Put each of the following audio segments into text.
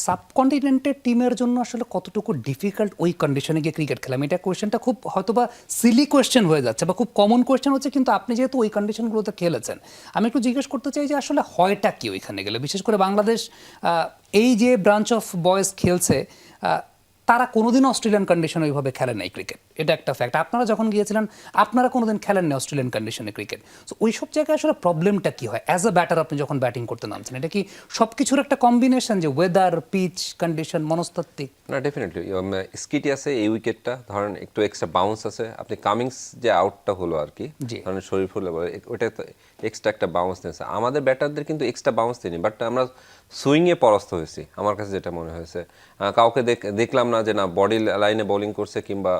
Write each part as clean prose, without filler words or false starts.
সাবকন্টিনেন্টের টিমের জন্য আসলে কতটুকু ডিফিকাল্ট ওই কন্ডিশনে গিয়ে ক্রিকেট খেলা? এটা কোয়েশ্চেনটা খুব হয়তোবা সিলি কোয়েশ্চেন হয়ে যাচ্ছে বা খুব কমন কোয়েশ্চেন হচ্ছে, কিন্তু আপনি যেহেতু ওই কন্ডিশনগুলোতে খেলেছেন, আমি একটু জিজ্ঞেস করতে চাই যে আসলে হয়টা কি ওইখানে গেলে? বিশেষ করে বাংলাদেশ এই যে ব্রাঞ্চ অফ বয়েজ খেলছে, তারা কোনোদিনও অস্ট্রেলিয়ান কন্ডিশনে ওইভাবে খেলে নাই ক্রিকেট, এটা একটা ফ্যাক্ট। আপনারা যখন গিয়েছিলেন আপনারা কোনোদিন খেলেন না অস্ট্রেলিয়ান কন্ডিশনে ক্রিকেট। সো ওই সব জায়গায় আসলে প্রবলেমটা কি হয় অ্যাজ আ ব্যাটার আপনি যখন ব্যাটিং করতে নামছেন? এটা কি সব কিছুর একটা কম্বিনেশন, যে ওয়েদার, পিচ কন্ডিশন, মনস্তাত্ত্বিক? না, ডেফিনেটলি স্কিটি আছে, এই উইকেটটা ধরেন একটু এক্সট্রা বাউন্স আছে, আপনি কামিংস যে আউটটা হলো আর কি, জি। ধরেন শরীর ফুলে ওইটা এক্সট্রা একটা বাউন্স নিয়েছে। আমাদের ব্যাটারদের কিন্তু এক্সট্রা বাউন্স দিইনি, বাট আমরা সুইংয়ে পরাস্ত হয়েছি, আমার কাছে যেটা মনে হয়েছে। কাউকে দেখলাম না যে না বডি লাইনে বোলিং করছে কিংবা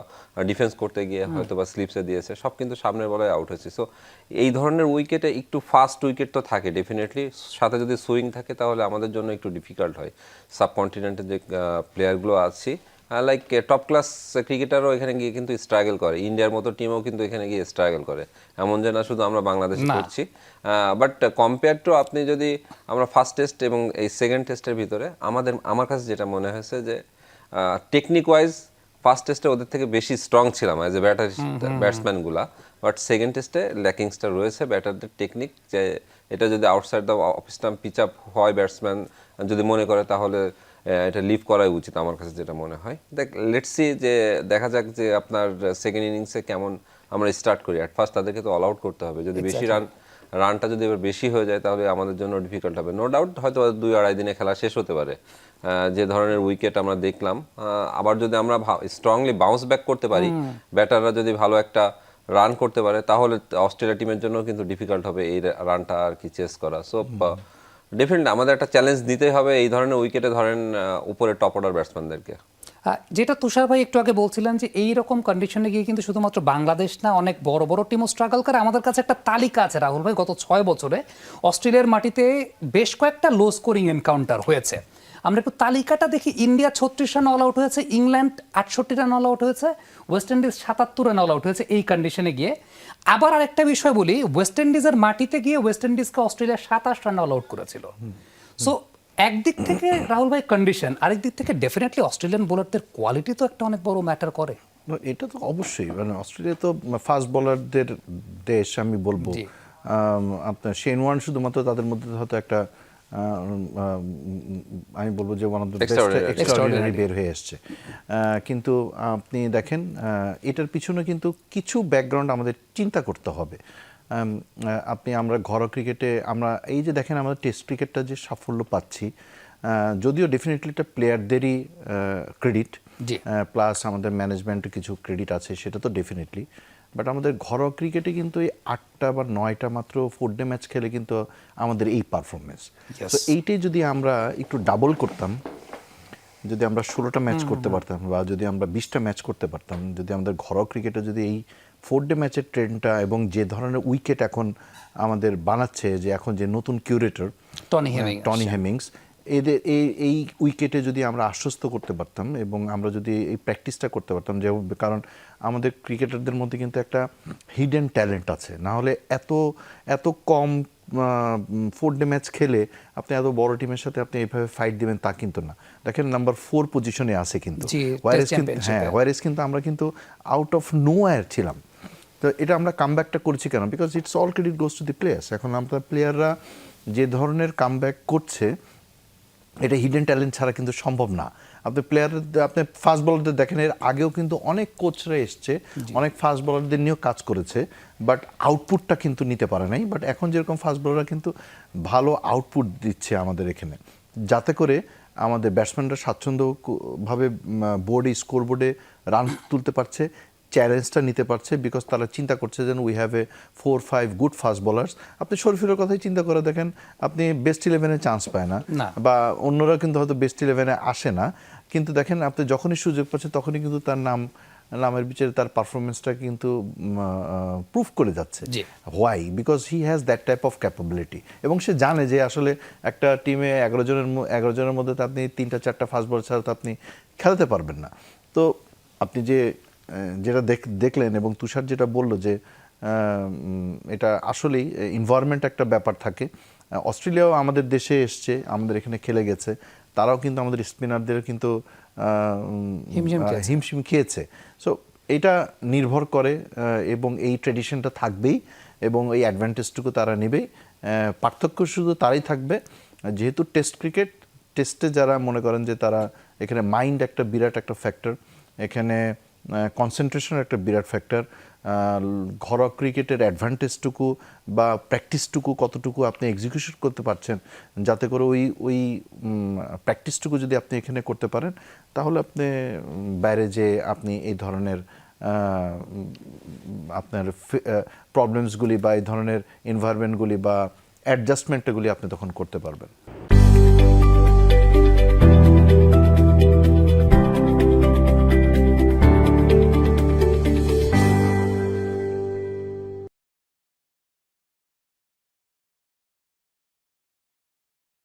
ডিফেন্স করতে গিয়ে হয়তো বা স্লিপসে দিয়েছে, সব কিন্তু সামনের বলে আউট হয়েছে। সো এই ধরনের উইকেটে একটু ফাস্ট উইকেট তো থাকে ডেফিনেটলি, সাথে যদি সুইং থাকে তাহলে আমাদের জন্য একটু ডিফিকাল্ট হয়। সাবকন্টিনেন্টের যে প্লেয়ারগুলো আছি, লাইক টপ ক্লাস ক্রিকেটারও এখানে গিয়ে কিন্তু স্ট্রাগল করে, ইন্ডিয়ার মতো টিমও কিন্তু এখানে গিয়ে স্ট্রাগল করে, এমন যে না শুধু আমরা বাংলাদেশে করছি। বাট কম্পেয়ার টু আপনি যদি আমরা ফার্স্ট টেস্ট এবং এই সেকেন্ড টেস্টের ভিতরে আমার কাছে যেটা মনে হয়েছে যে টেকনিক ওয়াইজ ফার্স্ট টেস্টে ওদের থেকে বেশি স্ট্রং ছিলাম অ্যাজ এ ব্যাটসম্যানগুলা, বাট সেকেন্ড টেস্টে ল্যাকিংসটা রয়েছে ব্যাটারদের টেকনিক, যে এটা যদি outside the off stump pitch up হয় ব্যাটসম্যান যদি মনে করে তাহলে এটা লিভ করাই উচিত, আমার কাছে যেটা মনে হয়। লেটস সি যে দেখা যাক যে আপনার সেকেন্ড ইনিংসে কেমন আমরা স্টার্ট করি। অ্যাট ফার্স্ট তাদেরকে তো অল আউট করতে হবে, যদি বেশি রানটা যদি এবার বেশি হয়ে যায় তাহলে আমাদের জন্য ডিফিকাল্ট হবে। নো ডাউট হয়তো 2-2.5 দিনে খেলা শেষ হতে পারে, যে ধরনের উইকেট আমরা দেখলাম। আবার যদি আমরা স্ট্রংলি বাউন্স ব্যাক করতে পারি, ব্যাটাররা যদি ভালো একটা রান করতে পারে, তাহলে অস্ট্রেলিয়া টিমের জন্য কিন্তু ডিফিকাল্ট হবে এই রানটা আর কি চেস করা। সো ডেফিনেটলি আমাদের একটা চ্যালেঞ্জ দিতেই হবে এই ধরনের উইকেটে, ধরেন উপরে টপ অর্ডার ব্যাটসম্যানদেরকে। যেটা তুষার ভাই একটু আগে বলছিলেন যে এই রকম কন্ডিশনে গিয়ে কিন্তু শুধুমাত্র বাংলাদেশ না, অনেক বড় বড় টিমও স্ট্রাগল করে। আমাদের কাছে একটা তালিকা আছে রাহুল ভাই, গত 6 বছরে অস্ট্রেলিয়ার মাটিতে বেশ কয়েকটা লো স্কোরিং এনকাউন্টার হয়েছে। আমরা একটু তালিকাটা দেখি। ইন্ডিয়া 36 রান অল আউট হয়েছে, ইংল্যান্ড 68 রান অল আউট হয়েছে, West Indies 77 run all out হয়েছে এই কন্ডিশনে গিয়ে। আবার আরেকটা বিষয় বলি, ওয়েস্ট ইন্ডিজের মাটিতে গিয়ে ওয়েস্ট ইন্ডিজকে অস্ট্রেলিয়া 27 রান অল আউট করেছিল। সো একদিক থেকে রাহুল ভাই কন্ডিশন, আরেক দিক থেকে ডেফিনেটলি অস্ট্রেলিয়ান বোলারদের কোয়ালিটি তো একটা অনেক বড় ম্যাটার করে। এটা তো অবশ্যই, মানে অস্ট্রেলিয়া তো ফাস্ট বোলারদের দেশ আমি বলবো। আপনার শেন ওয়ার্ন শুধুমাত্র তাদের মধ্যে হয়তো একটা আমি বলবো যে one of the best extraordinary বের হয়ে এসছে। কিন্তু আপনি দেখেন এটার পিছনে কিন্তু কিছু ব্যাকগ্রাউন্ড আমাদের চিন্তা করতে হবে। আমরা ঘরোয়া ক্রিকেটে আমরা এই যে দেখেন আমাদের টেস্ট ক্রিকেটটা যে সাফল্য পাচ্ছি, যদিও ডেফিনেটলি এটা প্লেয়ারদেরই ক্রেডিট, প্লাস আমাদের ম্যানেজমেন্টের কিছু ক্রেডিট আছে, সেটা তো ডেফিনেটলি। বাট আমাদের ঘরোয়া ক্রিকেটে কিন্তু এই 8টা বা 9টা মাত্র 4 ডে ম্যাচ খেলে কিন্তু আমাদের এই পারফরমেন্স। তো এইটাই যদি আমরা একটু ডাবল করতাম, যদি আমরা 16টা ম্যাচ করতে পারতাম বা যদি আমরা 20টা ম্যাচ করতে পারতাম, যদি আমাদের ঘরোয়া ক্রিকেটে যদি এই 4 ডে ম্যাচের ট্রেন্ডটা এবং যে ধরনের উইকেট এখন আমাদের বানাচ্ছে, যে এখন যে নতুন কিউরেটর টনি হেমিংস, এদের এই উইকেটে যদি আমরা আশ্বস্ত করতে পারতাম এবং আমরা যদি এই প্র্যাকটিসটা করতে পারতাম, যে কারণ আমাদের ক্রিকেটারদের মধ্যে কিন্তু একটা হিডেন ট্যালেন্ট আছে, না হলে এত কম 4 ডে ম্যাচ খেলে আপনি এত বড় টিমের সাথে আপনি এইভাবে ফাইট দিবেন তা কিন্তু না। দেখেন নাম্বার 4 পজিশনে আছে কিন্তু, ওয়ারেস কিন্তু আমরা কিন্তু আউট অফ নোওয়্যার ছিলাম। তো এটা আমরা কামব্যাকটা করছি কেন? Because it's all credit goes to the players. এখন আমরা প্লেয়াররা যে ধরনের কামব্যাক করছে, এটা হিডেন ট্যালেন্ট ছাড়া কিন্তু সম্ভব না। আপনি ফাস্ট বোলারদের দেখেন, এর আগেও কিন্তু অনেক কোচরা এসছে, অনেক ফাস্ট বোলারদের নিয়েও কাজ করেছে, বাট আউটপুটটা কিন্তু নিতে পারে নাই। বাট এখন যেরকম ফাস্ট বোলাররা কিন্তু ভালো আউটপুট দিচ্ছে আমাদের এখানে, যাতে করে আমাদের ব্যাটসম্যানরা স্বাচ্ছন্দ্যভাবে স্কোর বোর্ডে রান তুলতে পারছে, চ্যালেঞ্জটা নিতে পারছে, বিকজ তারা চিন্তা করছে যেন we have a 4-5 good fast bowlers. আপনি শরীফুলের কথাই চিন্তা করে দেখেন, আপনি বেস্ট 11-এ চান্স পায় না, বা অন্যরা কিন্তু হয়তো বেস্ট 11-এ আসে না, কিন্তু দেখেন আপনি যখনই সুযোগ পাচ্ছেন তখনই কিন্তু তার নামের বিচারে তার পারফরমেন্সটা কিন্তু প্রুফ করে যাচ্ছে। Why? Because he has that type of capability, এবং সে জানে যে আসলে একটা টিমে 11 জনের মধ্যে তো আপনি 3-4টা ফাস্ট বলার ছাড়া তো আপনি খেলাতে পারবেন না। তো আপনি যেটা দেখলেন, এবং তুষার যেটা বলল যে এটা আসলেই এনভায়রনমেন্ট একটা ব্যাপার থাকে। অস্ট্রেলিয়াও আমাদের দেশে এসছে, আমাদের এখানে খেলে গেছে, তারাও কিন্তু আমাদের স্পিনারদের কিন্তু হিমশিম খেয়েছে। হিমশিম খেয়েছে। সো এটা নির্ভর করে এবং এই ট্রেডিশনটা থাকবেই এবং এই অ্যাডভান্টেজটুকু তারা নেবেই। পার্থক্য শুধু তারাই থাকবে যেহেতু টেস্ট ক্রিকেট, টেস্টে যারা মনে করেন যে তারা এখানে মাইন্ড একটা বিরাট একটা ফ্যাক্টর, এখানে কনসেন্ট্রেশন একটা বিরাট ফ্যাক্টর, ঘরোয়া ক্রিকেটের অ্যাডভান্টেজটুকু বা প্র্যাকটিসটুকু কতটুকু আপনি এক্সিকিউশন করতে পারছেন, যাতে করে ওই প্র্যাকটিসটুকু যদি আপনি এখানে করতে পারেন তাহলে আপনি বাইরে যে আপনি এই ধরনের আপনার প্রবলেমসগুলি বা এই ধরনের এনভায়রনমেন্টগুলি বা অ্যাডজাস্টমেন্টগুলি আপনি তখন করতে পারবেন।